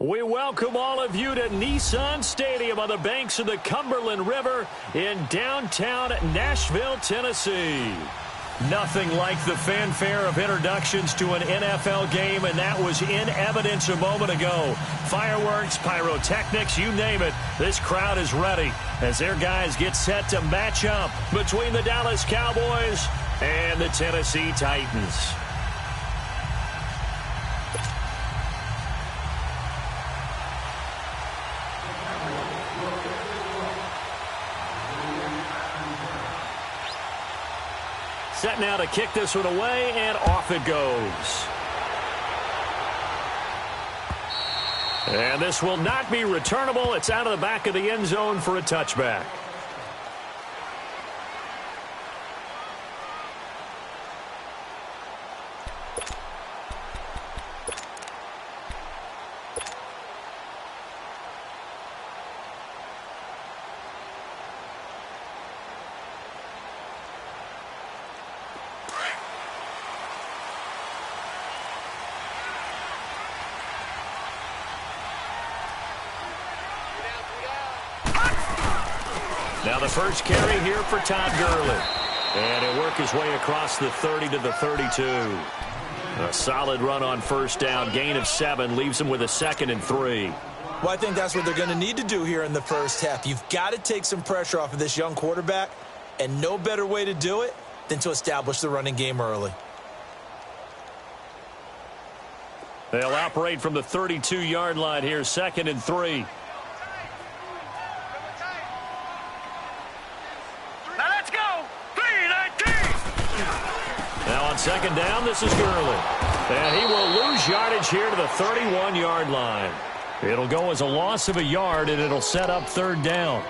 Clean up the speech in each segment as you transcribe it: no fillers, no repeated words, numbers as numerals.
We welcome all of you to Nissan Stadium on the banks of the Cumberland River in downtown Nashville, Tennessee. Nothing like the fanfare of introductions to an NFL game, and that was in evidence a moment ago. Fireworks, pyrotechnics, you name it. This crowd is ready as their guys get set to match up between the Dallas Cowboys and the Tennessee Titans. Set now to kick this one away, and off it goes. And this will not be returnable. It's out of the back of the end zone for a touchback. Now the first carry here for Todd Gurley. And he'll work his way across the 30 to the 32. A solid run on first down. Gain of 7 leaves him with a 2nd and 3. Well, I think that's what they're going to need to do here in the first half. You've got to take some pressure off of this young quarterback, and no better way to do it than to establish the running game early. They'll operate from the 32-yard line here, 2nd and 3. Now on 2nd down, this is Gurley. And he will lose yardage here to the 31-yard line. It'll go as a loss of a yard, and it'll set up 3rd down.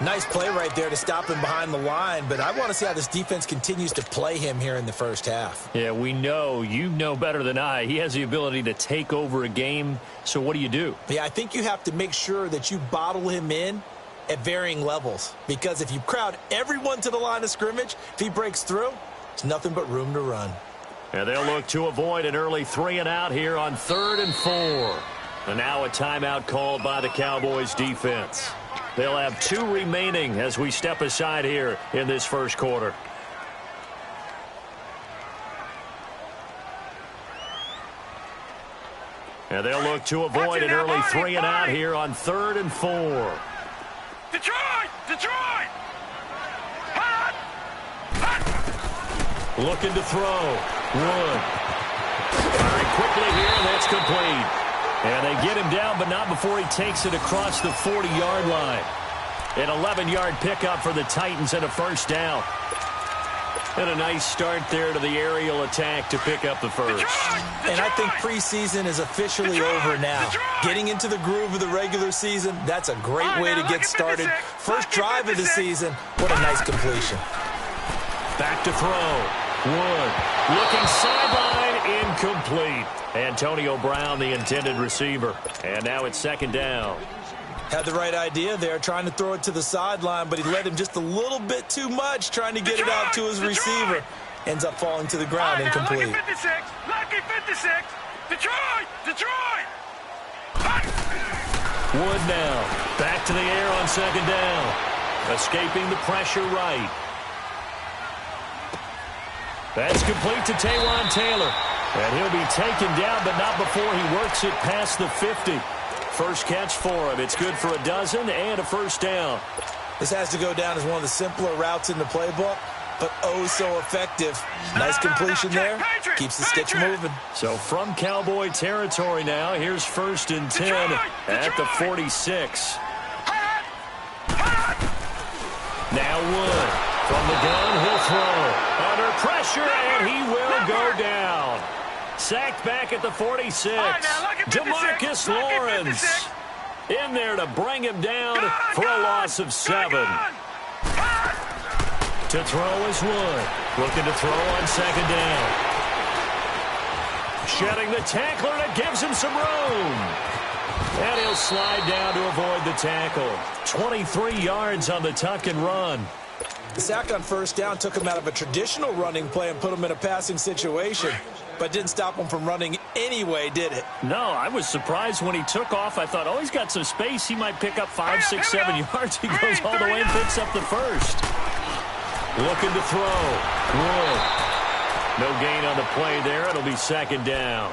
Nice play right there to stop him behind the line, but I want to see how this defense continues to play him here in the first half. Yeah, we know. You know better than I. He has the ability to take over a game, so what do? Yeah, I think you have to make sure that you bottle him in at varying levels, because if you crowd everyone to the line of scrimmage, if he breaks through, it's nothing but room to run. And they'll look to avoid an early 3-and-out here on 3rd and 4. And now a timeout called by the Cowboys defense. They'll have 2 remaining as we step aside here in this first quarter. And they'll look to avoid an early 3-and-out here on 3rd and 4. Detroit! Looking to throw. Wood. Firing quickly here, and that's complete. And they get him down, but not before he takes it across the 40-yard line. An 11-yard pickup for the Titans and a first down. And a nice start there to the aerial attack to pick up the first. And I think preseason is officially over now. Getting into the groove of the regular season, that's a great way to get started. First drive of the season, what a nice completion. Back to throw. Wood looking sideline, incomplete. Antonio Brown, the intended receiver. And now it's 2nd down. Had the right idea there, trying to throw it to the sideline, but he led him just a little bit too much, trying to get it out to his receiver. Ends up falling to the ground, incomplete. Lucky 56. Detroit! Wood now. Back to the air on 2nd down. Escaping the pressure right. That's complete to Taywan Taylor. And he'll be taken down, but not before he works it past the 50. First catch for him. It's good for a dozen and a first down. This has to go down as one of the simpler routes in the playbook, but oh so effective. Nice completion there. Keeps the sticks moving. So from Cowboy territory now, here's 1st and 10 at the 46. Now Wood. From the gun, he'll throw. Under pressure, and he will go down. Sacked back at the 46. DeMarcus Lawrence in there to bring him down for a loss of 7. To throw is Wood. Looking to throw on 2nd down. Shedding the tackler, and it gives him some room. And he'll slide down to avoid the tackle. 23 yards on the tuck and run. The sack on first down took him out of a traditional running play and put him in a passing situation, but didn't stop him from running anyway, did it? No, I was surprised when he took off. I thought, oh, he's got some space. He might pick up 5, 6, 7 yards. He goes all the way and picks up the first. Looking to throw. Wood. No gain on the play there. It'll be second down.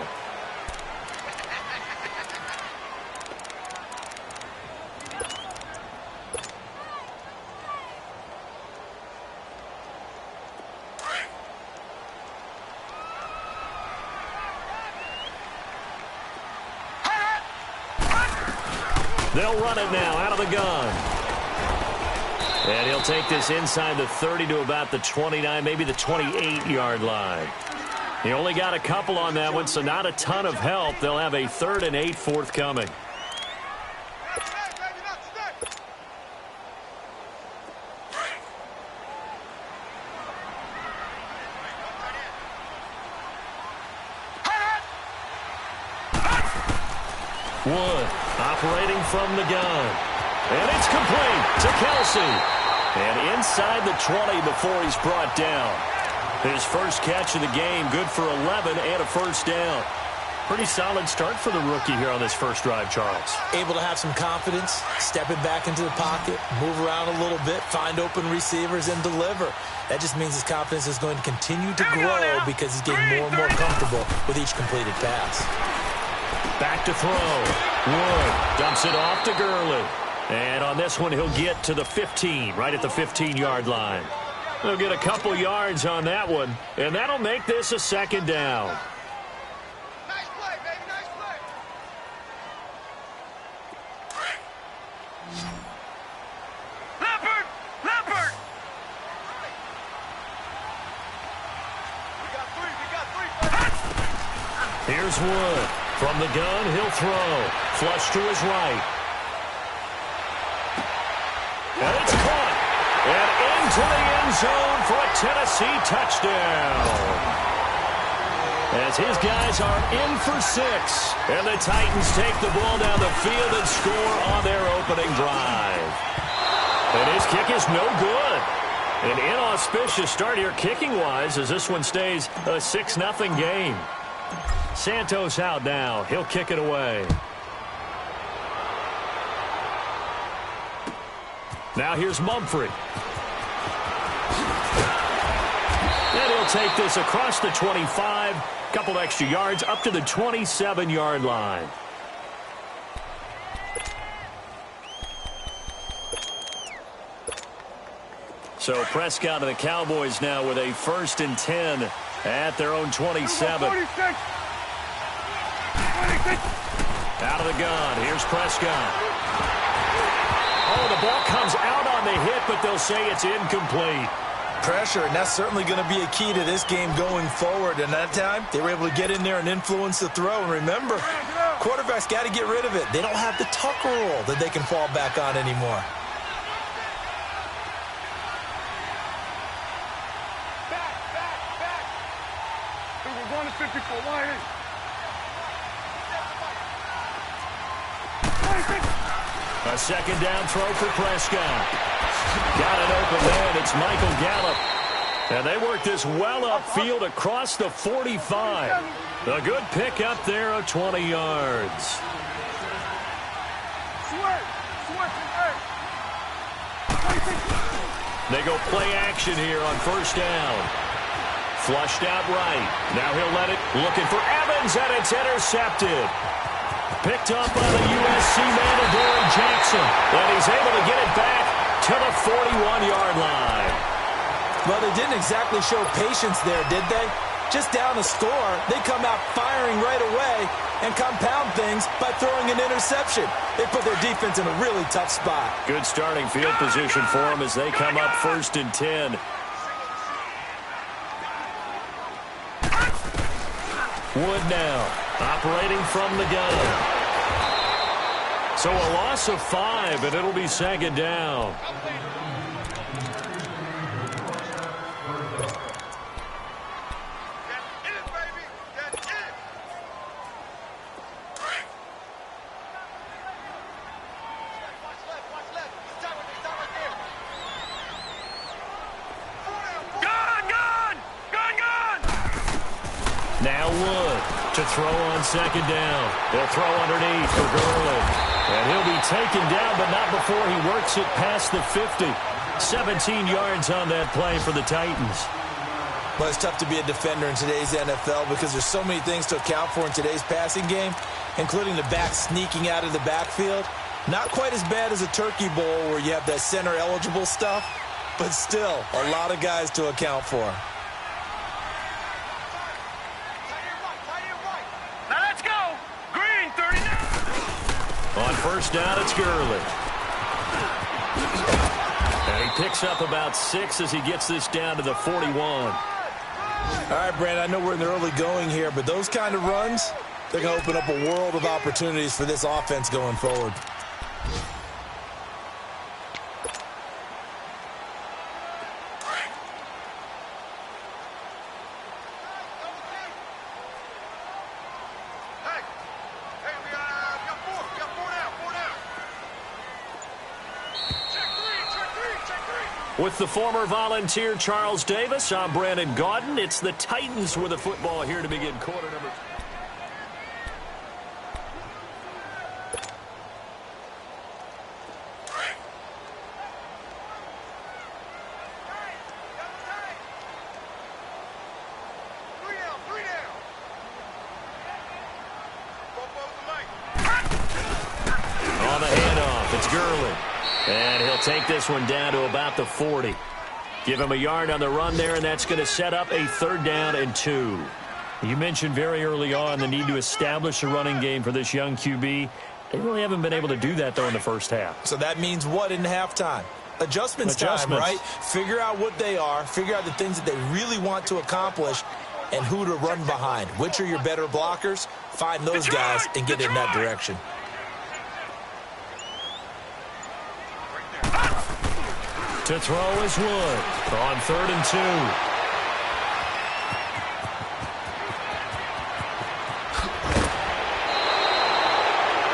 They'll run it now out of the gun. And he'll take this inside the 30 to about the 29, maybe the 28-yard line. He only got a couple on that one, so not a ton of help. They'll have a 3rd and 8 forthcoming. Wood operating from the gun. And it's complete to Kelsey. And inside the 20 before he's brought down. His first catch of the game, good for 11 and a first down. Pretty solid start for the rookie here on this first drive, Charles. Able to have some confidence, stepping back into the pocket, move around a little bit, find open receivers, and deliver. That just means his confidence is going to continue to grow because he's getting more and more comfortable with each completed pass. Back to throw. Wood dumps it off to Gurley. And on this one, he'll get to the 15, right at the 15-yard line. He'll get a couple yards on that one, and that'll make this a second down. Nice play, baby, nice play. Leopard! We got three. Here's Wood. From the gun, he'll throw. Flush to his right. And it's caught. And into the end zone for a Tennessee touchdown. As his guys are in for 6. And the Titans take the ball down the field and score on their opening drive. And his kick is no good. An inauspicious start here kicking-wise as this one stays a 6-0 game. Santos out now. He'll kick it away. Now here's Mumphrey. And he'll take this across the 25. Couple extra yards up to the 27-yard line. So Prescott and the Cowboys now with a 1st and 10 at their own 27. 46. Out of the gun. Here's Prescott. Oh, the ball comes out on the hit, but they'll say it's incomplete. Pressure, and that's certainly going to be a key to this game going forward. And that time, they were able to get in there and influence the throw. And remember, quarterbacks got to get rid of it. They don't have the tuck rule that they can fall back on anymore. Back. We're going to 54. Why is? A second down throw for Prescott. Got it open there. It's Michael Gallup. And they work this well upfield across the 45. A good pick up there of 20 yards. They go play action here on first down. Flushed out right. Now he'll let it. Looking for Evans, and it's intercepted. Picked up by the USC man, Adoree Jackson. And he's able to get it back to the 41-yard line. Well, they didn't exactly show patience there, did they? Just down a score, they come out firing right away and compound things by throwing an interception. They put their defense in a really tough spot. Good starting field position for them as they come up 1st and 10. Wood now operating from the gun. So a loss of 5, and it'll be second down. Now Wood To throw on second down. They'll throw underneath for Gurley. And he'll be taken down, but not before he works it past the 50. 17 yards on that play for the Titans. Well, it's tough to be a defender in today's NFL because there's so many things to account for in today's passing game, including the back sneaking out of the backfield. Not quite as bad as a turkey bowl where you have that center-eligible stuff, but still a lot of guys to account for. Now let's go. Green, 39. On first down, it's Gurley. And he picks up about 6 as he gets this down to the 41. All right, Brandon, I know we're in the early going here, but those kind of runs, they're going to open up a world of opportunities for this offense going forward. Hey, we got 4. We got 4 down. 4 down. Check 3. With the former Volunteer Charles Davis, I'm Brandon Gaudin. It's the Titans with the football here to begin quarter number 2. On the handoff, it's Gurley. And he'll take this one down to about the 40. Give him a yard on the run there, and that's going to set up a 3rd down and 2. You mentioned very early on the need to establish a running game for this young QB. They really haven't been able to do that, though, in the first half. So that means what in halftime? Adjustments time, right? Figure out what they are, figure out the things that they really want to accomplish, and who to run behind. Which are your better blockers? Find those guys and get in that direction. To throw is Wood on 3rd and 2.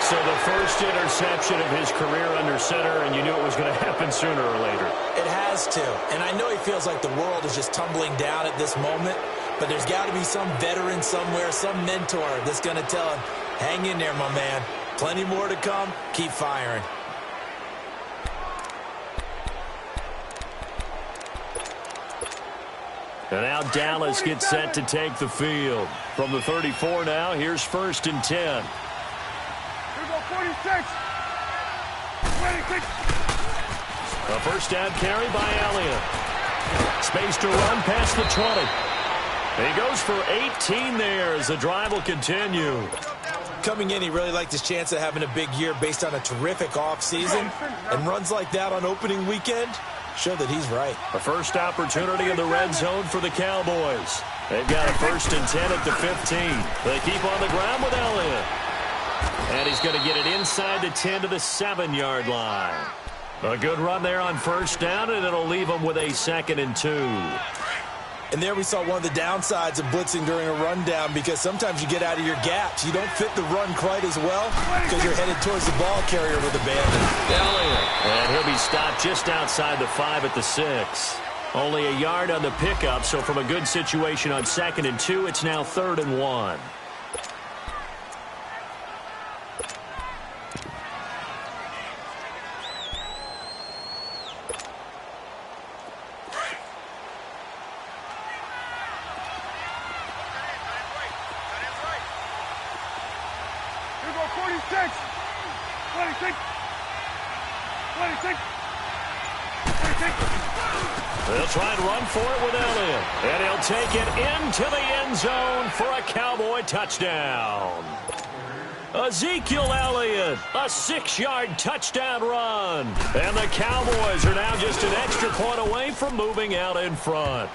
So the first interception of his career under center, and you knew it was going to happen sooner or later. It has to. And I know he feels like the world is just tumbling down at this moment, but there's got to be some veteran somewhere, some mentor that's going to tell him, hang in there, my man. Plenty more to come. Keep firing. And now Dallas gets set to take the field. From the 34 now, here's 1st and 10. Here we go, 46. 26. A first down carry by Elliott. Space to run past the 20. He goes for 18 there as the drive will continue. Coming in, he really liked his chance of having a big year based on a terrific offseason. And runs like that on opening weekend show that he's right. A first opportunity in the red zone for the Cowboys. They've got a 1st and 10 at the 15. They keep on the ground with Elliott. And he's going to get it inside the 10 to the 7-yard line. A good run there on first down, and it'll leave them with a 2nd and 2. And there we saw one of the downsides of blitzing during a rundown because sometimes you get out of your gaps. You don't fit the run quite as well because you're headed towards the ball carrier with abandon. Elliott. And he'll be stopped just outside the 5 at the 6. Only a yard on the pickup, so from a good situation on 2nd and 2, it's now 3rd and 1. Here we go, 46. 26. 26. 26. They'll try and run for it with Elliott. And he'll take it into the end zone for a Cowboy touchdown. Ezekiel Elliott, a 6-yard touchdown run. And the Cowboys are now just an extra point away from moving out in front.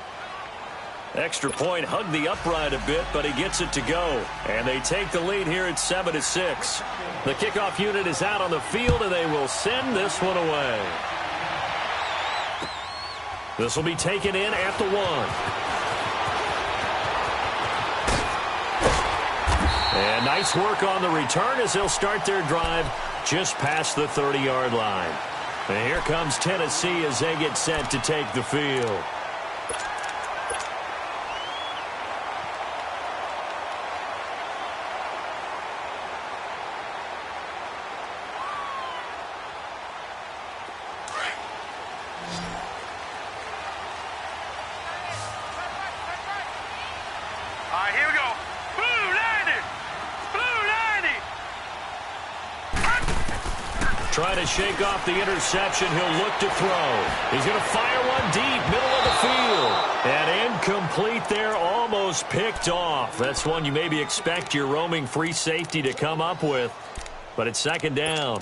Extra point hugged the upright a bit, but he gets it to go. And they take the lead here at 7-6. The kickoff unit is out on the field, and they will send this one away. This will be taken in at the 1. And nice work on the return as they'll start their drive just past the 30-yard line. And here comes Tennessee as they get set to take the field. right, here we go. Blue 90. Blue 90. Trying to shake off the interception. He'll look to throw. He's going to fire one deep, middle of the field. And incomplete there, almost picked off. That's one you maybe expect your roaming free safety to come up with. But it's second down.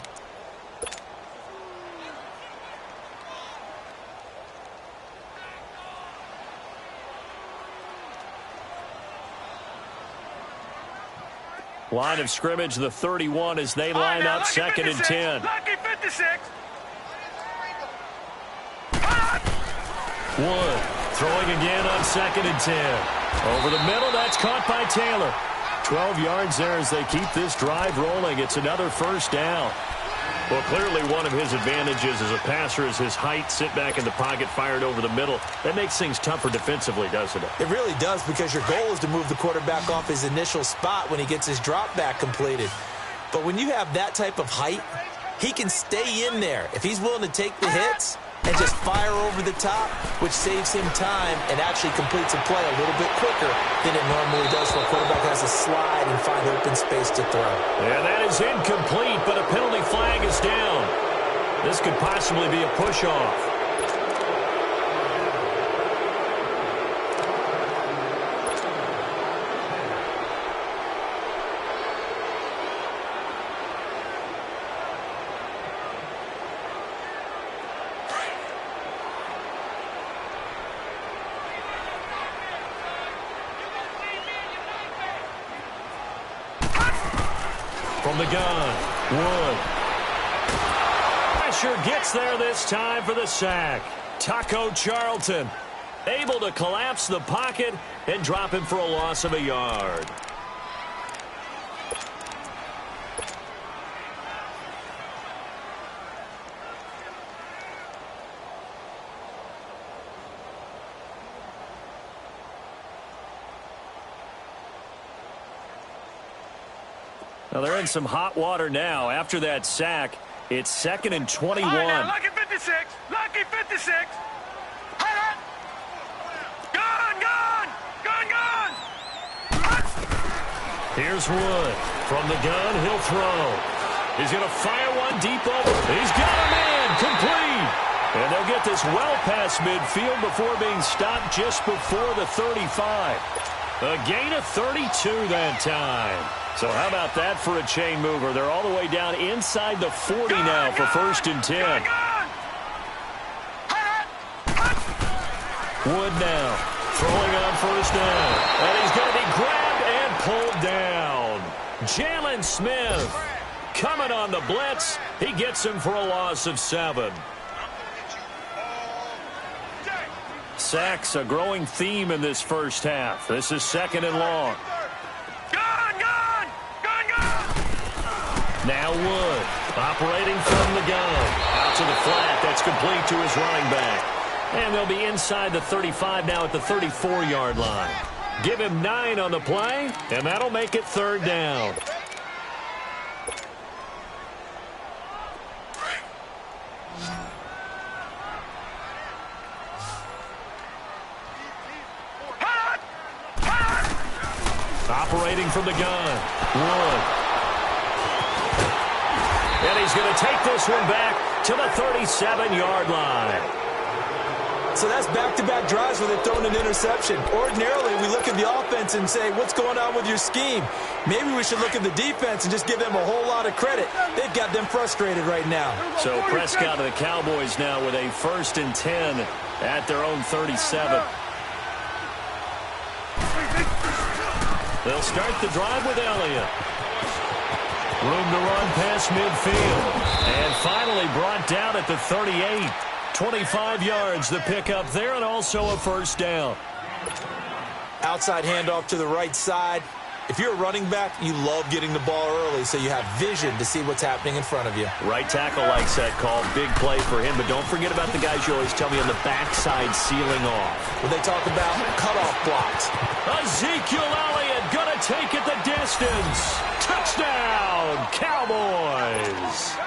Line of scrimmage, the 31 as they line up, second and 10. Lucky 56. Wood throwing again on second and 10. Over the middle, that's caught by Taylor. 12 yards there as they keep this drive rolling. It's another first down. Well, clearly one of his advantages as a passer is his height. Sit back in the pocket, fired over the middle. That makes things tougher defensively, doesn't it? It really does, because your goal is to move the quarterback off his initial spot when he gets his drop back completed. But when you have that type of height, he can stay in there if he's willing to take the hits and just fire over the top, which saves him time and actually completes a play a little bit quicker than it normally does, so a quarterback has to slide and find open space to throw. Yeah, that is incomplete, but a penalty flag is down. This could possibly be a push-off. From the gun, Wood. Pressure gets there this time for the sack. Taco Charlton able to collapse the pocket and drop him for a loss of a yard. Now they're in some hot water now. After that sack, it's second and 21. All right, now, lucky 56. Lucky 56. Gun, gun, gun, gun. Here's Wood. From the gun, he'll throw. He's going to fire one deep over. He's got a man. Complete. And they'll get this well past midfield before being stopped just before the 35. A gain of 32 that time. So how about that for a chain mover? They're all the way down inside the 40 now for first and 10. Wood now throwing on first down. And he's going to be grabbed and pulled down. Jalen Smith coming on the blitz. He gets him for a loss of 7. Sacks, a growing theme in this first half. This is second and long. Now Wood operating from the gun. Out to the flat. That's complete to his running back. And they'll be inside the 35 now at the 34-yard line. Give him 9 on the play, and that'll make it third down. Operating from the gun. Wood. And he's going to take this one back to the 37-yard line. So that's back-to-back drives where they've thrown an interception. Ordinarily, we look at the offense and say, what's going on with your scheme? Maybe we should look at the defense and just give them a whole lot of credit. They've got them frustrated right now. So Prescott and the Cowboys now with a first and 10 at their own 37. They'll start the drive with Elliott. Room to run past midfield. And finally brought down at the 38. 25 yards the pickup there, and also a first down. Outside handoff to the right side. If you're a running back, you love getting the ball early so you have vision to see what's happening in front of you. Right tackle likes that call. Big play for him, but don't forget about the guys you always tell me on the backside sealing off. When they talk about cutoff blocks. Ezekiel Elliott going to take it the distance. Touchdown, Cowboys.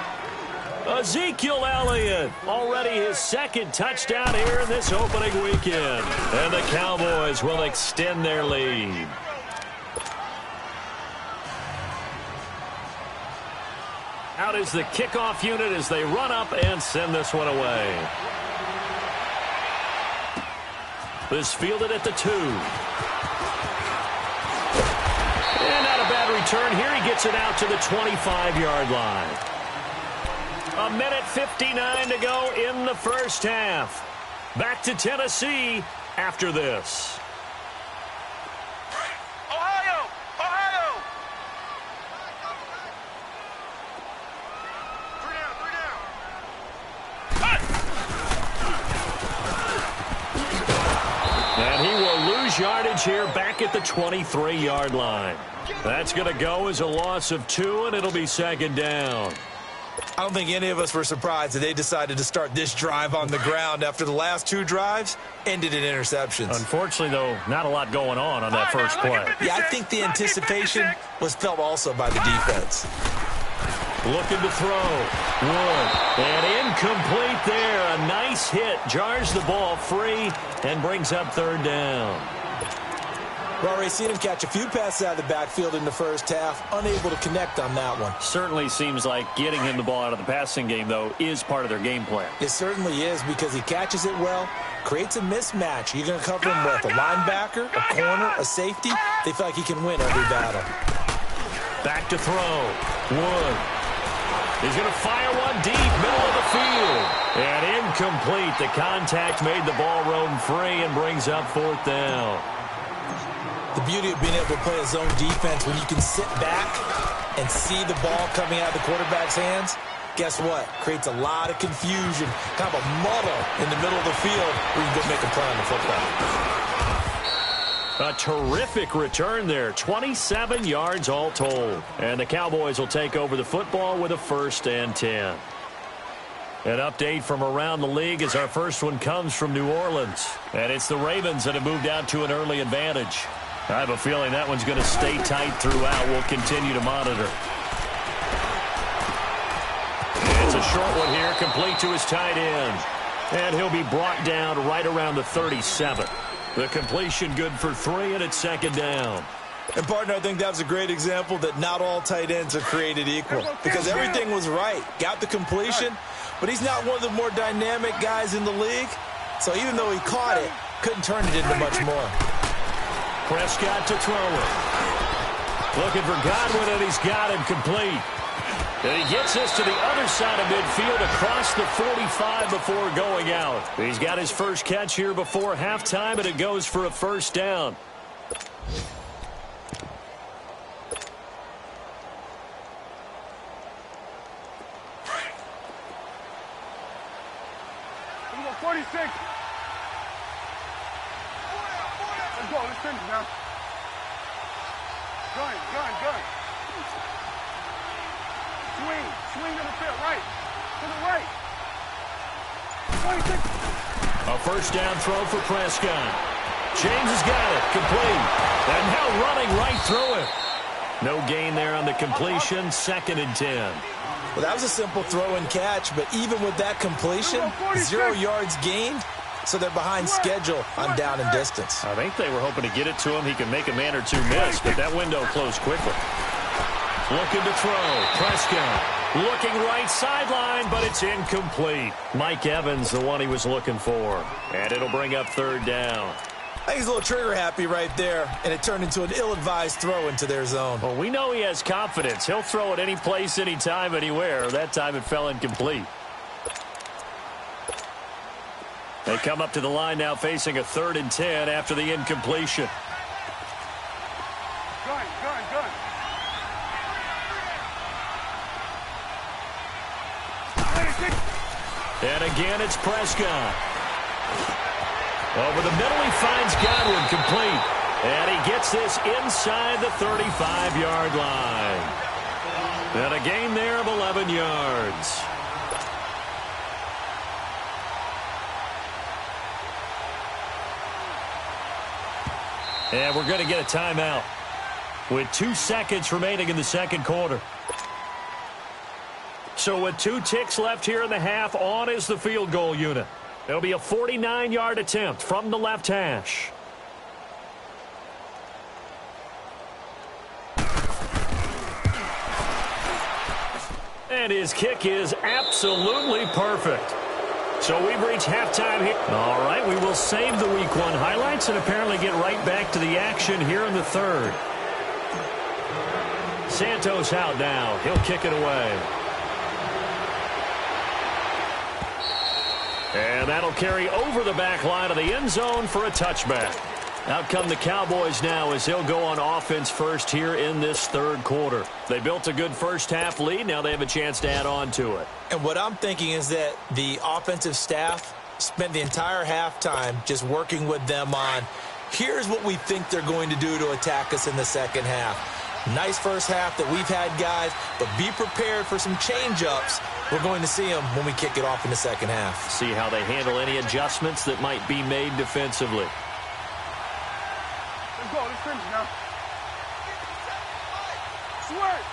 Ezekiel Elliott, already his second touchdown here in this opening weekend. And the Cowboys will extend their lead. Out is the kickoff unit as they run up and send this one away. This fielded at the 2. And not a bad return here. He gets it out to the 25-yard line. 1:59 to go in the first half. Back to Tennessee after this. Ohio! Ohio! 3 down. And he will lose yardage here back at the 23-yard line. That's going to go as a loss of 2, and it'll be second down. I don't think any of us were surprised that they decided to start this drive on the ground after the last 2 drives ended in interceptions. Unfortunately, though, not a lot going on that first play. Yeah, I think the anticipation was felt also by the defense. Looking to throw. Wood. And incomplete there. A nice hit. Jars the ball free and brings up third down. We've already seen him catch a few passes out of the backfield in the first half, unable to connect on that one. Certainly seems like getting him the ball out of the passing game, though, is part of their game plan. It certainly is because he catches it well, creates a mismatch. You're going to cover him with a linebacker, a corner, a safety. They feel like he can win every battle. Back to throw. Wood. He's going to fire one deep, middle of the field. And incomplete. The contact made the ball roam free and brings up fourth down. The beauty of being able to play a zone defense when you can sit back and see the ball coming out of the quarterback's hands, guess what? Creates a lot of confusion, kind of a muddle in the middle of the field where you can go make a play on the football. A terrific return there. 27 yards all told. And the Cowboys will take over the football with a 1st and 10. An update from around the league as our first one comes from New Orleans. And it's the Ravens that have moved out to an early advantage. I have a feeling that one's going to stay tight throughout. We'll continue to monitor. It's a short one here, complete to his tight end. And he'll be brought down right around the 37. The completion good for 3, and it's second down. And, partner, I think that was a great example that not all tight ends are created equal. Because everything was right. Got the completion, but he's not one of the more dynamic guys in the league. So even though he caught it, couldn't turn it into much more. Prescott to throw it. Looking for Godwin, and he's got him complete. And he gets this to the other side of midfield across the 45 before going out. He's got his first catch here before halftime, and it goes for a first down. Here we go, 46. Let's go, let's finish now. Gun. Swing to the field, right. To the right. 26. A first down throw for Prescott. James has got it, complete. And now running right through it. No gain there on the completion, 2nd and 10. Well, that was a simple throw and catch, but even with that completion, 0 yards gained, so they're behind schedule on down and distance. I think they were hoping to get it to him. He could make a man or two miss, but that window closed quickly. Looking to throw. Prescott looking right sideline, but it's incomplete. Mike Evans, the one he was looking for. And it'll bring up third down. I think he's a little trigger happy right there, and it turned into an ill-advised throw into their zone. Well, we know he has confidence. He'll throw it any place, anytime, anywhere. That time it fell incomplete. They come up to the line now facing a 3rd and 10 after the incompletion. Gun. And again, it's Prescott. Over the middle, he finds Godwin, complete. And he gets this inside the 35-yard line. And a gain there of 11 yards. And we're going to get a timeout with 2 seconds remaining in the second quarter. So with 2 ticks left here in the half, on is the field goal unit. It'll be a 49-yard attempt from the left hash. And his kick is absolutely perfect. So we've reached halftime here. All right, we will save the Week 1 highlights and apparently get right back to the action here in the third. Santos out now. He'll kick it away. And that'll carry over the back line of the end zone for a touchback. Out come the Cowboys now as they'll go on offense first here in this third quarter. They built a good first-half lead. Now they have a chance to add on to it. And what I'm thinking is that the offensive staff spent the entire halftime just working with them on, here's what we think they're going to do to attack us in the second half. Nice first half that we've had, guys, but be prepared for some change-ups. We're going to see them when we kick it off in the second half. See how they handle any adjustments that might be made defensively. Let's go. Let's finish now. Sweat.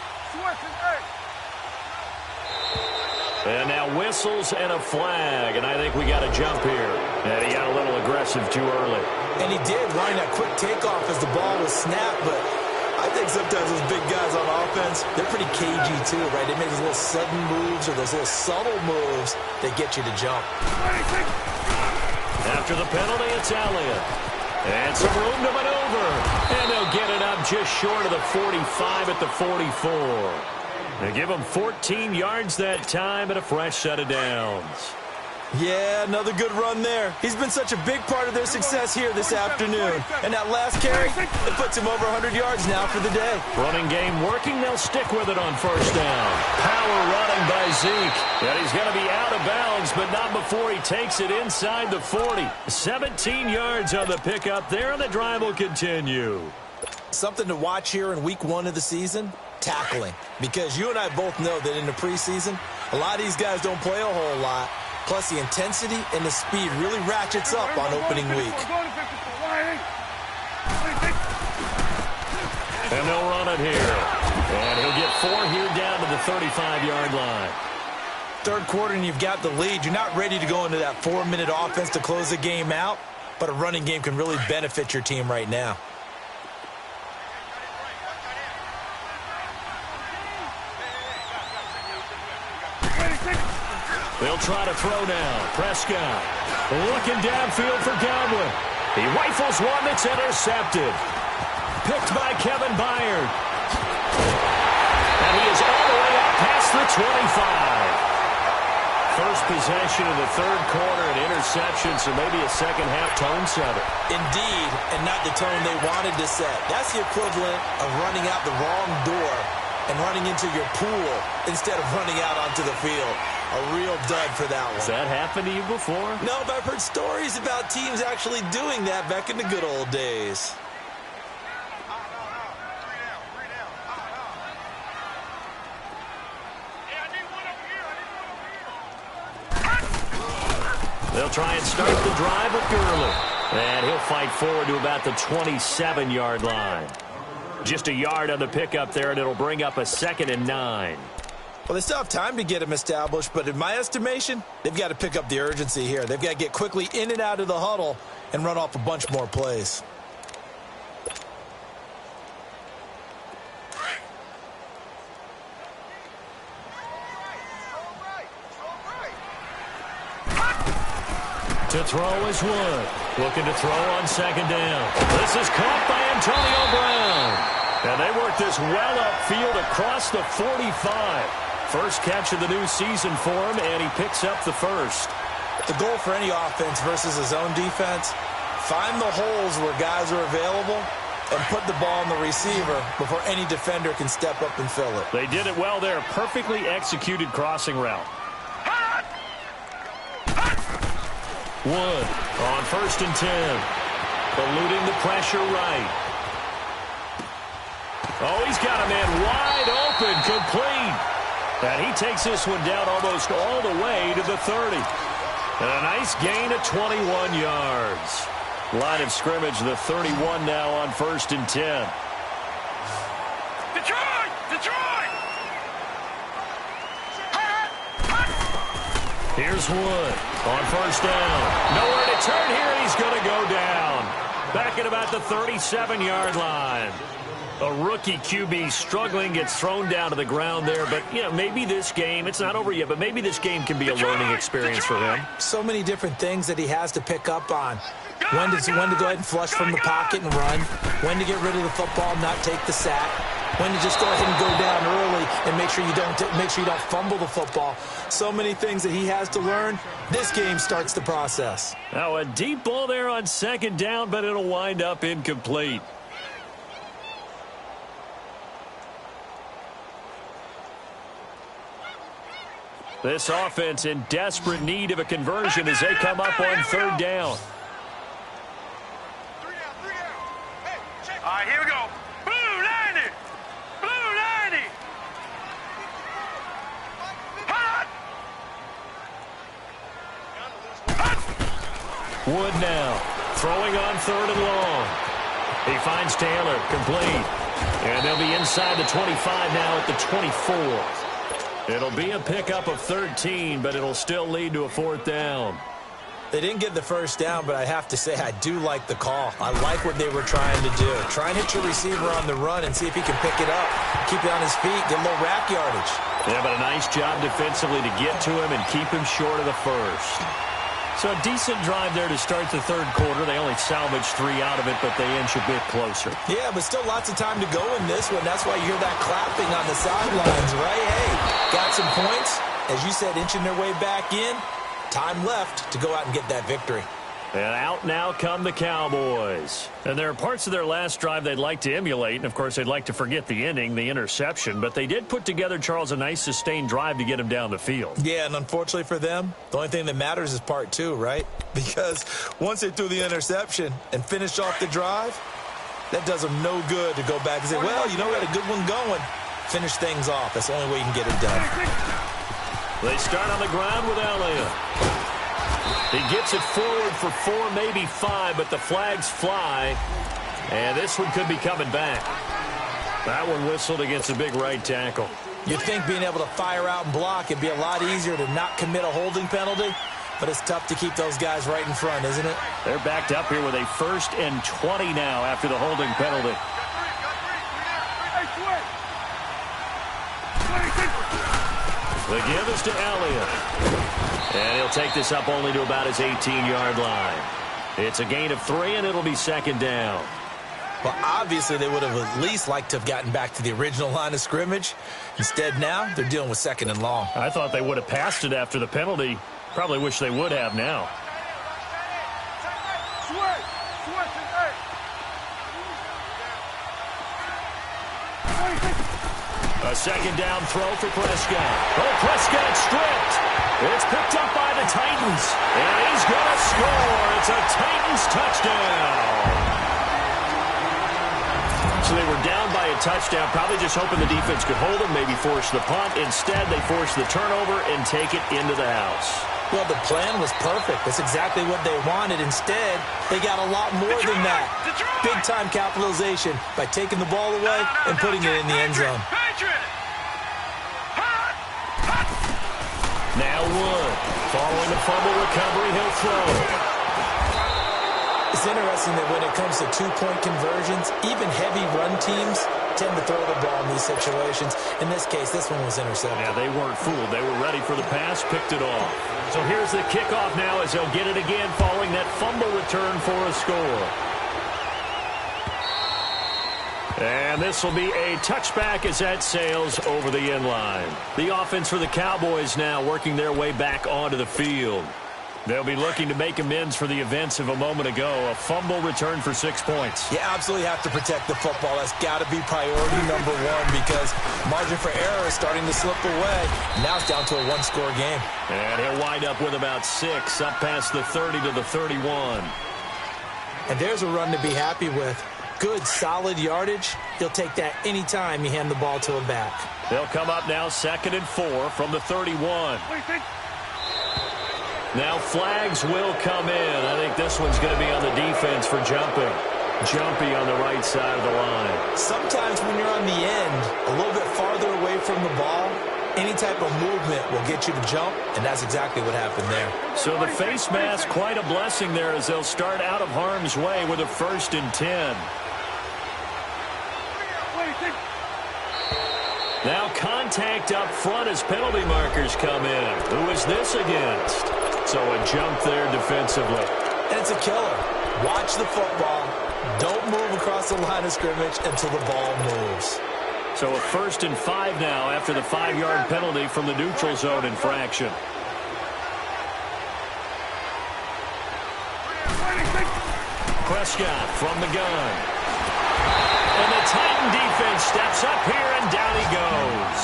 And now whistles and a flag, and I think we got a jump here. And he got a little aggressive too early. And he did, running that quick takeoff as the ball was snapped, but I think sometimes those big guys on offense, they're pretty cagey too, right? They make those little sudden moves or those little subtle moves that get you to jump. After the penalty, it's Elliott. And some room to maneuver. And they'll get it up just short of the 45 at the 44. They give him 14 yards that time and a fresh set of downs. Yeah, another good run there. He's been such a big part of their success here this afternoon. And that last carry, it puts him over 100 yards now for the day. Running game working. They'll stick with it on first down. Power running by Zeke. And he's going to be out of bounds, but not before he takes it inside the 40. 17 yards on the pickup there, and the drive will continue. Something to watch here in week 1 of the season, tackling. Because you and I both know that in the preseason, a lot of these guys don't play a whole lot. Plus, the intensity and the speed really ratchets up on opening week. And they'll run it here. And he'll get 4 here down to the 35-yard line. Third quarter and you've got the lead. You're not ready to go into that 4-minute offense to close the game out, but a running game can really benefit your team right now. They'll try to throw now. Prescott looking downfield for Godwin. He rifles one that's intercepted. Picked by Kevin Byard. And he is all the way up past the 25. First possession of the third quarter, an interception, so maybe a second-half tone setter. Indeed, and not the tone they wanted to set. That's the equivalent of running out the wrong door and running into your pool instead of running out onto the field. A real dud for that one. Has that happened to you before? No, but I've heard stories about teams actually doing that back in the good old days. They'll try and start the drive with Gurley. And he'll fight forward to about the 27-yard line. Just a yard on the pickup there, and it'll bring up a 2nd and 9. Well, they still have time to get him established, but in my estimation, they've got to pick up the urgency here. They've got to get quickly in and out of the huddle and run off a bunch more plays. To throw is Wood. Looking to throw on second down. This is caught by Antonio Brown. And they work this well upfield across the 45. First catch of the new season for him, and he picks up the first. The goal for any offense versus a zone defense, find the holes where guys are available and put the ball on the receiver before any defender can step up and fill it. They did it well there. Perfectly executed crossing route. Wood on 1st and 10. Eluding the pressure right. Oh, he's got a man wide open, complete. And he takes this one down almost all the way to the 30. And a nice gain of 21 yards. Line of scrimmage, the 31 now on 1st and 10. Detroit! Detroit! Here's Wood on 1st down. Nowhere to turn here. He's going to go down. back at about the 37-yard line. A rookie QB struggling, gets thrown down to the ground there. But, you know, maybe this game, it's not over yet, but maybe this game can be a learning experience for him. So many different things that he has to pick up on. When to go ahead and flush from the pocket and run. When to get rid of the football, not take the sack. When to just go ahead and go down early and make sure you don't fumble the football. So many things that he has to learn. This game starts the process. Now a deep ball there on second down, but it'll wind up incomplete. This offense in desperate need of a conversion as they come up on third down. All right, here we go. Blue 90. Blue 90. Hot. Wood now throwing on third and long. He finds Taylor, complete. And they'll be inside the 25 now at the 24. It'll be a pickup of 13, but it'll still lead to a fourth down. They didn't get the first down, but I have to say I do like the call. I like what they were trying to do. Try and hit your receiver on the run and see if he can pick it up. Keep it on his feet, get a little rack yardage. Yeah, but a nice job defensively to get to him and keep him short of the first. So a decent drive there to start the third quarter. They only salvaged 3 out of it, but they inch a bit closer. Yeah, but still lots of time to go in this one. That's why you hear that clapping on the sidelines, right? Hey, got some points. As you said, inching their way back in. Time left to go out and get that victory. And out now come the Cowboys. And there are parts of their last drive they'd like to emulate. And, of course, they'd like to forget the ending, the interception. But they did put together, Charles, a nice sustained drive to get him down the field. Yeah, and unfortunately for them, the only thing that matters is part 2, right? Because once they threw the interception and finished off the drive, that does them no good to go back and say, well, you know, we had a good one going. Finish things off. That's the only way you can get it done. They start on the ground with Elliott. He gets it forward for 4, maybe 5, but the flags fly. And this one could be coming back. That one whistled against a big right tackle. You'd think being able to fire out and block it'd be a lot easier to not commit a holding penalty, but it's tough to keep those guys right in front, isn't it? They're backed up here with a 1st and 20 now after the holding penalty. The give is to Elliott. And he'll take this up only to about his 18-yard line. It's a gain of 3, and it'll be second down. Well, obviously, they would have at least liked to have gotten back to the original line of scrimmage. Instead, now, they're dealing with 2nd and long. I thought they would have passed it after the penalty. Probably wish they would have now. A second down throw for Prescott. Oh, Prescott stripped. It's picked up by the Titans. And he's going to score. It's a Titans touchdown. So they were down by a touchdown, probably just hoping the defense could hold them, maybe force the punt. Instead, they forced the turnover and take it into the house. Well, the plan was perfect. That's exactly what they wanted. Instead, they got a lot more than that. Big-time capitalization by taking the ball away and putting it in the end zone. Now Wood, following the fumble recovery, he'll throw. It's interesting that when it comes to 2-point conversions, even heavy run teams tend to throw the ball in these situations. In this case, this one was intercepted. Yeah, they weren't fooled. They were ready for the pass, picked it off. So here's the kickoff now as they'll get it again following that fumble return for a score. And this will be a touchback as that sails over the end line. The offense for the Cowboys now working their way back onto the field. They'll be looking to make amends for the events of a moment ago. A fumble return for 6 points. You absolutely have to protect the football. That's got to be priority number 1 because margin for error is starting to slip away. Now it's down to a 1-score game. And he'll wind up with about 6, up past the 30 to the 31. And there's a run to be happy with. Good, solid yardage. He'll take that anytime you hand the ball to a back. They'll come up now 2nd and 4 from the 31. Now flags will come in. I think this one's going to be on the defense for jumping. Jumpy on the right side of the line. Sometimes when you're on the end, a little bit farther away from the ball, Any type of movement will get you to jump, and that's exactly what happened there. So the face mask, quite a blessing there as they'll start out of harm's way with a 1st and 10. Now contact up front as penalty markers come in. Who is this against? So a jump there defensively. And it's a killer. Watch the football. Don't move across the line of scrimmage until the ball moves. So a 1st and 5 now after the 5-yard penalty from the neutral zone infraction. Prescott from the gun. And the Titan defense steps up here, and down he goes.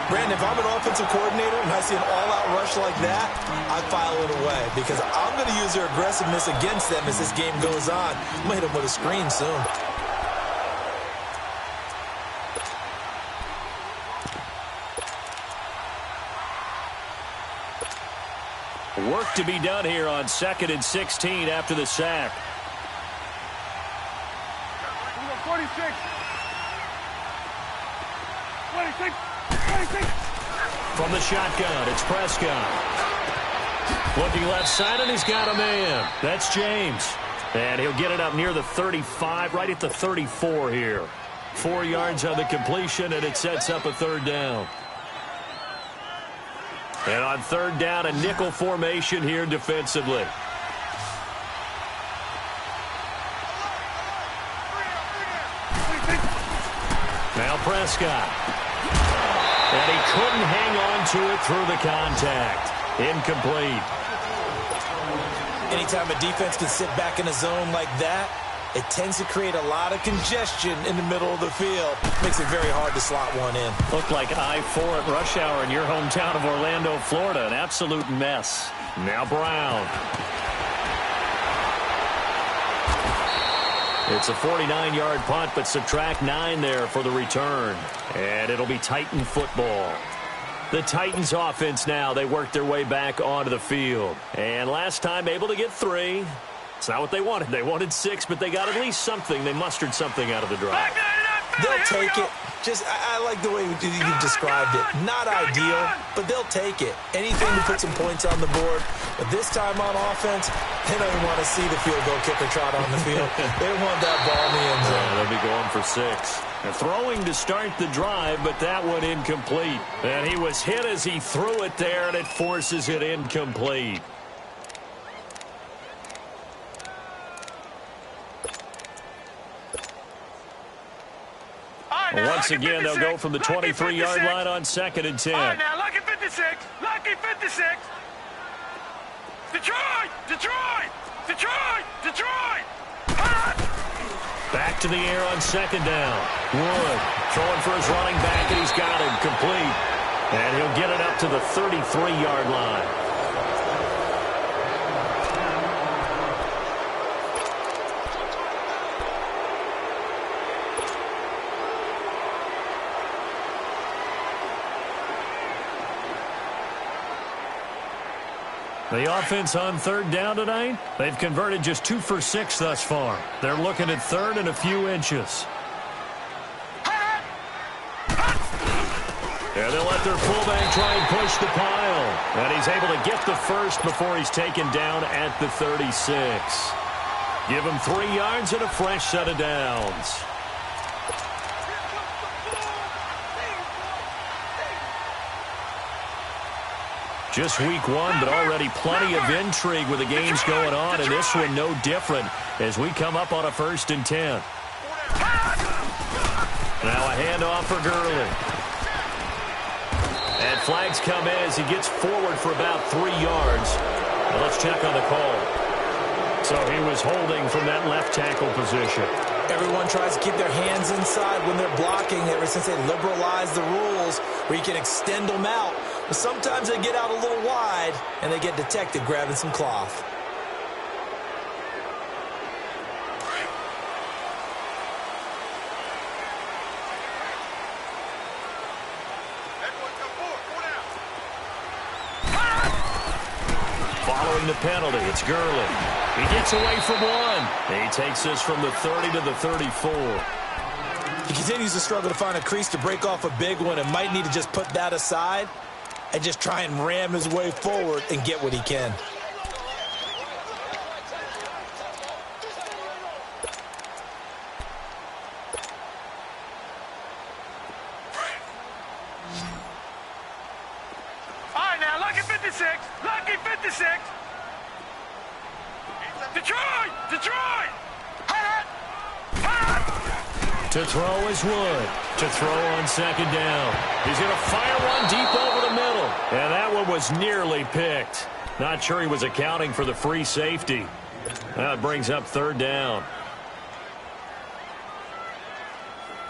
Brandon, if I'm an offensive coordinator and I see an all-out rush like that, I file it away because I'm going to use their aggressiveness against them as this game goes on. I'm going to hit them with a screen soon. Work to be done here on 2nd and 16 after the sack. 46. From the shotgun, it's Prescott. Looking left side, and he's got a man. That's James. And he'll get it up near the 35, right at the 34 here. 4 yards on the completion, and it sets up a 3rd down. And on 3rd down, a nickel formation here defensively. Now Prescott. And he couldn't hang on to it through the contact. Incomplete. Anytime a defense can sit back in a zone like that, it tends to create a lot of congestion in the middle of the field. Makes it very hard to slot one in. Looked like I-4 at rush hour in your hometown of Orlando, Florida. An absolute mess. Now Brown. It's a 49-yard punt, but subtract 9 there for the return. And it'll be Titan football. The Titans offense now, they work their way back onto the field. And last time able to get 3. It's not what they wanted. They wanted 6, but they got at least something. They mustered something out of the drive. They'll take it. Just, I like the way you described it. Not ideal, but they'll take it. Anything to put some points on the board. But this time on offense, they don't even want to see the field goal kicker trot on the field. They want that ball in the end zone. Yeah, they'll be going for 6. They're throwing to start the drive, but that one incomplete. And he was hit as he threw it there, and it forces it incomplete. Once again, they'll go from the 23-yard line on 2nd and 10. All right, now, lucky 56. Lucky 56. Detroit! Detroit! Detroit! Detroit! Back to the air on 2nd down. Wood throwing for his running back, and he's got him complete. And he'll get it up to the 33-yard line. The offense on 3rd down tonight, they've converted just 2 for 6 thus far. They're looking at 3rd and a few inches. And they'll let their fullback try and push the pile. And he's able to get the first before he's taken down at the 36. Give him 3 yards and a fresh set of downs. Just week 1, but already plenty of intrigue with the games going on, and this one no different as we come up on a 1st and 10. Now a handoff for Gurley. And flags come in as he gets forward for about 3 yards. Now let's check on the call. So he was holding from that left tackle position. Everyone tries to keep their hands inside when they're blocking ever since they liberalized the rules where you can extend them out. But sometimes they get out a little wide, and they get detected grabbing some cloth. Following the penalty, it's Gurley. He gets away from 1. He takes this from the 30 to the 34. He continues to struggle to find a crease to break off a big one and might need to just put that aside and just try and ram his way forward and get what he can. All right, now, lucky 56. Lucky 56. Detroit! Detroit! To throw is Wood. To throw on second down. He's going to fire one deep over the middle. And that one was nearly picked. Not sure he was accounting for the free safety. That brings up third down.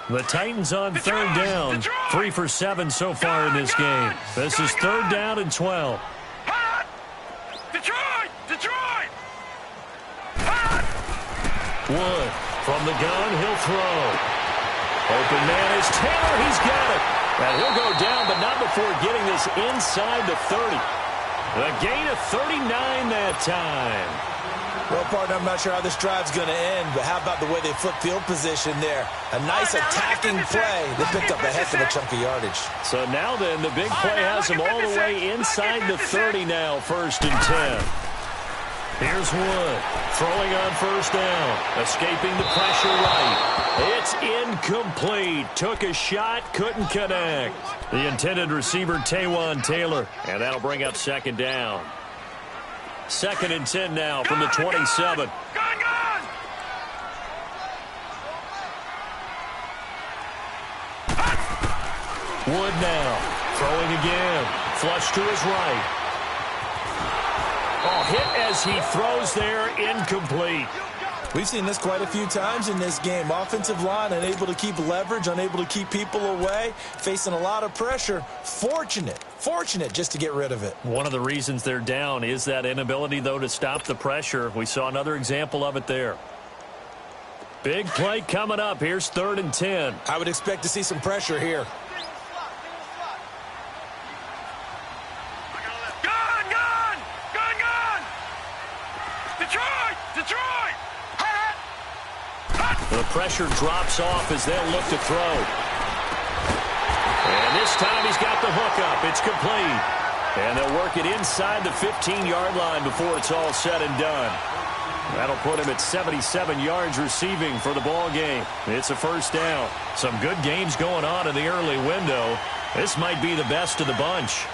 The Titans on third down. 3 for 7 so far in this game. This is third down and 12. Detroit! Detroit! Wood from the gun. He'll throw. Open man is Taylor. He's got it. And he'll go down, but not before getting this inside the 30. A gain of 39 that time. Well, partner, I'm not sure how this drive's going to end, but how about the way they flip field position there? A nice attacking play. They picked up a heck of a chunk of yardage. So now then, the big play has them all the way inside the 30 now, first and 10. Here's Wood, throwing on first down, escaping the pressure right. It's incomplete. Took a shot, couldn't connect. The intended receiver, Taywan Taylor, and that'll bring up second down. Second and 10 now from the 27. Wood now, throwing again. Flush to his right. Oh, hit as he throws there, incomplete. We've seen this quite a few times in this game. Offensive line unable to keep leverage, unable to keep people away, facing a lot of pressure. Fortunate just to get rid of it. One of the reasons they're down is that inability, though, to stop the pressure. We saw another example of it there. Big play coming up. Here's third and 10. I would expect to see some pressure here. The pressure drops off as they'll look to throw. And this time he's got the hook up. It's complete. And they'll work it inside the 15-yard line before it's all said and done. That'll put him at 77 yards receiving for the ball game. It's a first down. Some good games going on in the early window. This might be the best of the bunch.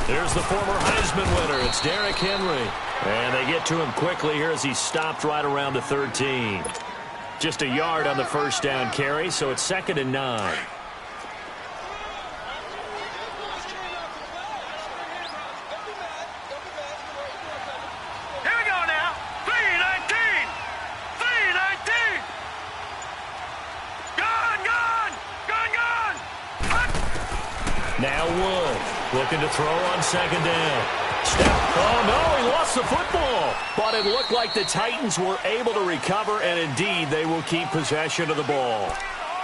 There's the former Heisman winner. It's Derrick Henry. And they get to him quickly here as he stopped right around the 13. Just a yard on the first down carry, so it's second and 9. Here we go now. 3-19. 3-19. Gone. Now Wood looking to throw on second down. Step. Oh, no, he lost the football. But it looked like the Titans were able to recover, and indeed they will keep possession of the ball.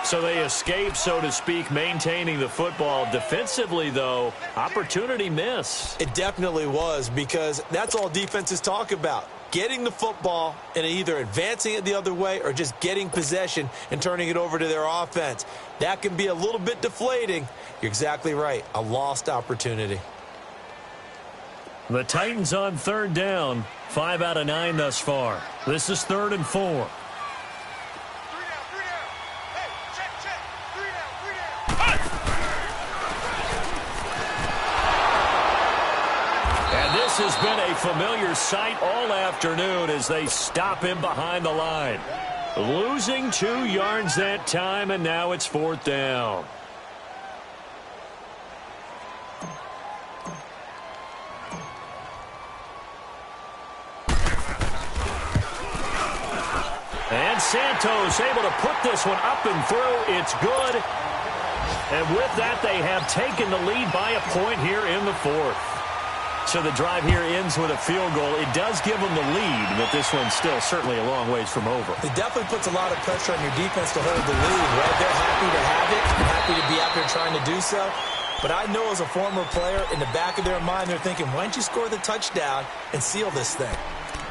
So they escape, so to speak, maintaining the football. Defensively, though, opportunity miss. It definitely was, because that's all defenses talk about. Getting the football and either advancing it the other way or just getting possession and turning it over to their offense. That can be a little bit deflating. You're exactly right. A lost opportunity. The Titans on third down. 5 out of 9 thus far. This is third and 4. 3 down. Hey, check. 3 down. And this has been a familiar sight all afternoon as they stop him behind the line. Losing 2 yards that time, and now it's fourth down. And Santos able to put this one up and through. It's good. And with that, they have taken the lead by a point here in the fourth. So the drive here ends with a field goal. It does give them the lead, but this one's still certainly a long ways from over. It definitely puts a lot of pressure on your defense to hold the lead, right? They're happy to have it and happy to be out there trying to do so. But I know as a former player, in the back of their mind, they're thinking, why don't you score the touchdown and seal this thing?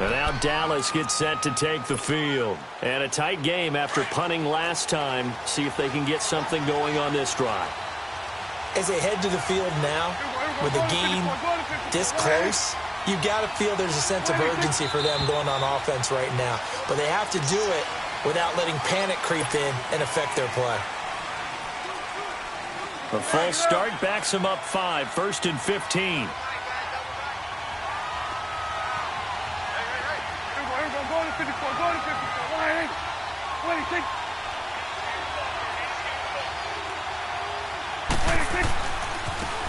And now Dallas gets set to take the field. And a tight game after punting last time. See if they can get something going on this drive. As they head to the field now, with the game this close, you've got to feel there's a sense of urgency for them going on offense right now. But they have to do it without letting panic creep in and affect their play. A false start backs them up 5, 1st and 15.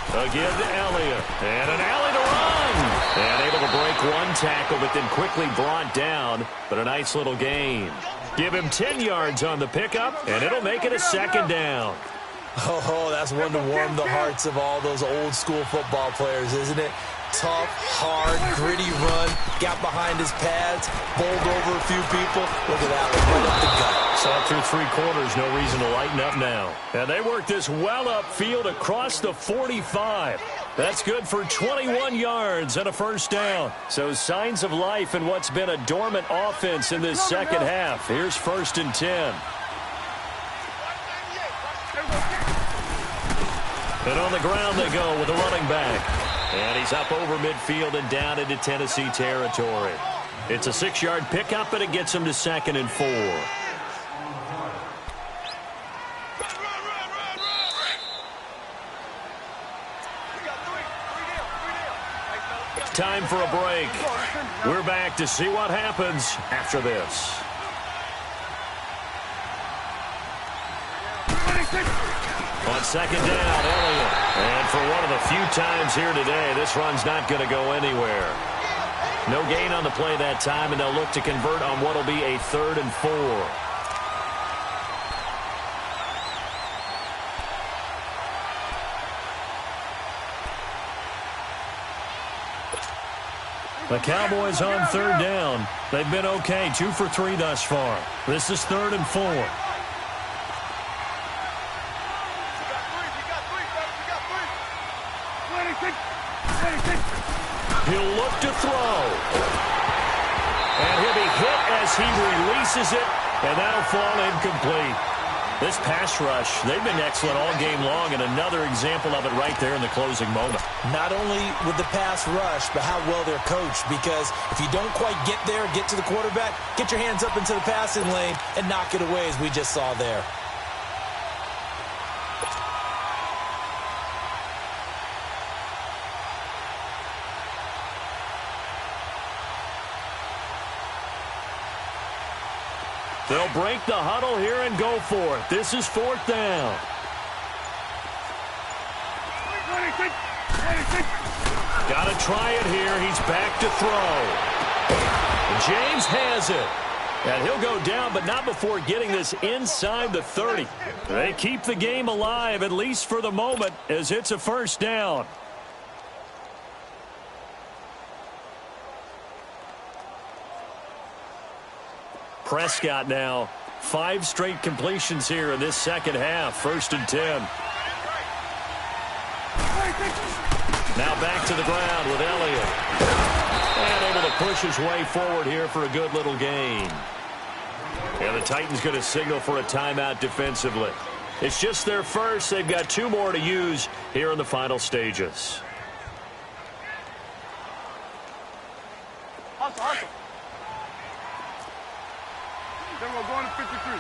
Again to Elliott. And an alley to run. And able to break one tackle, but then quickly brought down. But a nice little gain. Give him 10 yards on the pickup, and it'll make it a 2nd down. Oh, that's one to warm the hearts of all those old school football players, isn't it? Tough, hard, gritty run. Got behind his pads, bowled over a few people. Look at that one, right up the gut. Saw through 3 quarters, no reason to lighten up now. And they work this well upfield across the 45. That's good for 21 yards and a 1st down. So signs of life in what's been a dormant offense in this second half. Here's 1st and 10. And on the ground they go with the running back. And he's up over midfield and down into Tennessee territory. It's a 6-yard pickup, and it gets him to 2nd and 4. Time for a break. We're back to see what happens after this. On 2nd down, Elliott. And for one of the few times here today, this run's not going to go anywhere. No gain on the play that time, and they'll look to convert on what will be a 3rd and 4. The Cowboys on 3rd down. They've been okay, 2 for 3 thus far. This is 3rd and 4. He'll look to throw. And he'll be hit as he releases it, and that'll fall incomplete. This pass rush, they've been excellent all game long, and another example of it right there in the closing moment. Not only with the pass rush, but how well they're coached, because if you don't quite get there, get to the quarterback, get your hands up into the passing lane and knock it away, as we just saw there. They'll break the huddle here and go for it. This is 4th down. Got to try it here. He's back to throw. James has it. And he'll go down, but not before getting this inside the 30. They keep the game alive, at least for the moment, as it's a 1st down. Prescott now, 5 straight completions here in this second half. 1st and 10. Now back to the ground with Elliott. And able to push his way forward here for a good little gain. And the Titans going to signal for a timeout defensively. It's just their first. They've got 2 more to use here in the final stages. Then we're going to 53.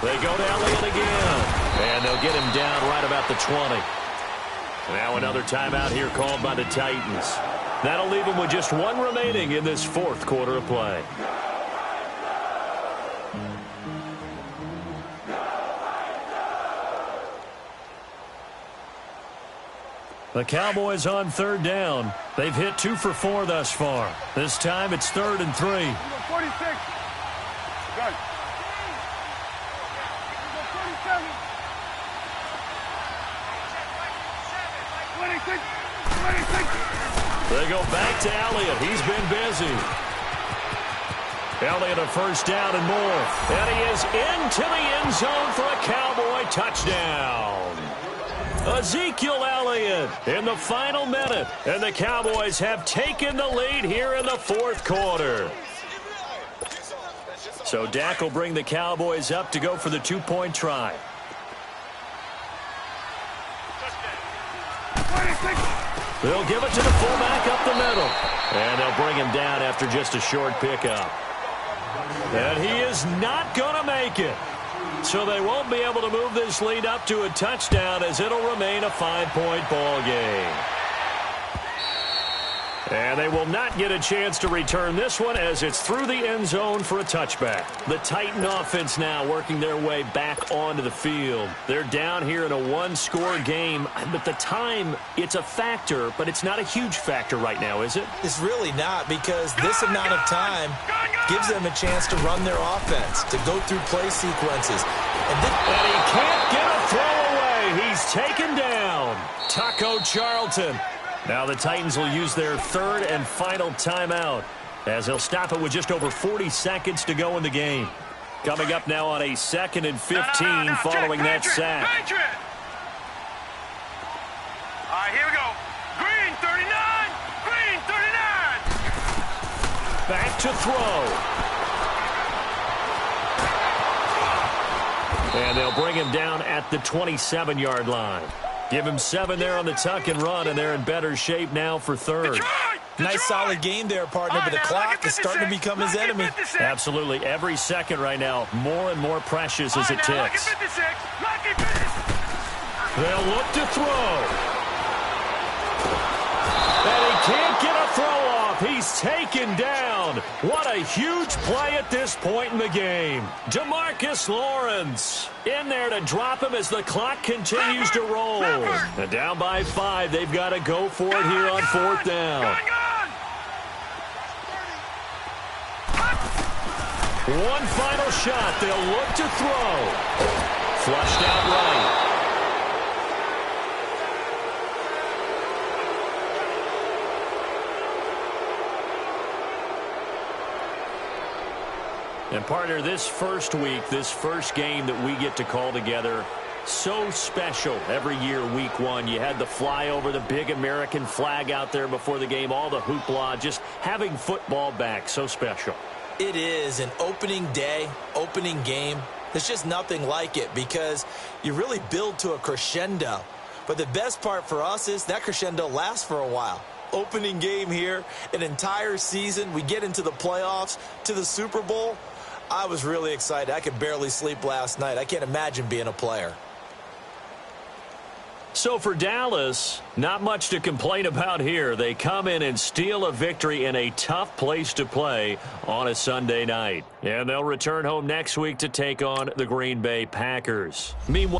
They go to Elliott again. And they'll get him down right about the 20. Now another timeout here called by the Titans. That'll leave him with just 1 remaining in this 4th quarter of play. The Cowboys on 3rd down. They've hit 2 for 4 thus far. This time it's 3rd and 3. 46. Good. 47. 26. They go back to Elliott. He's been busy. Elliott a 1st down and more. And he is into the end zone for a Cowboy touchdown. Ezekiel Elliott in the final minute, and the Cowboys have taken the lead here in the fourth quarter. So Dak will bring the Cowboys up to go for the two-point try. They'll give it to the fullback up the middle, and they'll bring him down after just a short pickup. And he is not going to make it. So they won't be able to move this lead up to a touchdown, as it'll remain a 5-point ball game. And they will not get a chance to return this one, as it's through the end zone for a touchback. The Titan offense now working their way back onto the field. They're down here in a one-score game, but the time, it's a factor, but it's not a huge factor right now, is it? It's really not, because this amount of time gives them a chance to run their offense, to go through play sequences. And he can't get a throw away. He's taken down. Taco Charlton. Now the Titans will use their third and final timeout, as they'll stop it with just over 40 seconds to go in the game. Coming up now on a 2nd and 15 following that sack. All right, here we go. Green 39. Green 39. Back to throw. And they'll bring him down at the 27-yard line. Give him 7 there on the tuck and run, and they're in better shape now for third. Nice solid game there, partner, but the clock is starting to become his enemy. Absolutely. Every second right now, more and more precious as it ticks. They'll look to throw. And he can't get a throw off. He's taken down. What a huge play at this point in the game. DeMarcus Lawrence in there to drop him as the clock continues to roll. And down by 5, they've got to go for it here on 4th down. One final shot. They'll look to throw. Flushed out right. And, partner, this first week, this first game that we get to call together, so special every year, week 1. You had the flyover, the big American flag out there before the game, all the hoopla, just having football back, so special. It is an opening day, opening game. There's just nothing like it, because you really build to a crescendo. But the best part for us is that crescendo lasts for a while. Opening game here, an entire season. We get into the playoffs, to the Super Bowl. I was really excited. I could barely sleep last night. I can't imagine being a player. So for Dallas, not much to complain about here. They come in and steal a victory in a tough place to play on a Sunday night. And they'll return home next week to take on the Green Bay Packers. Meanwhile,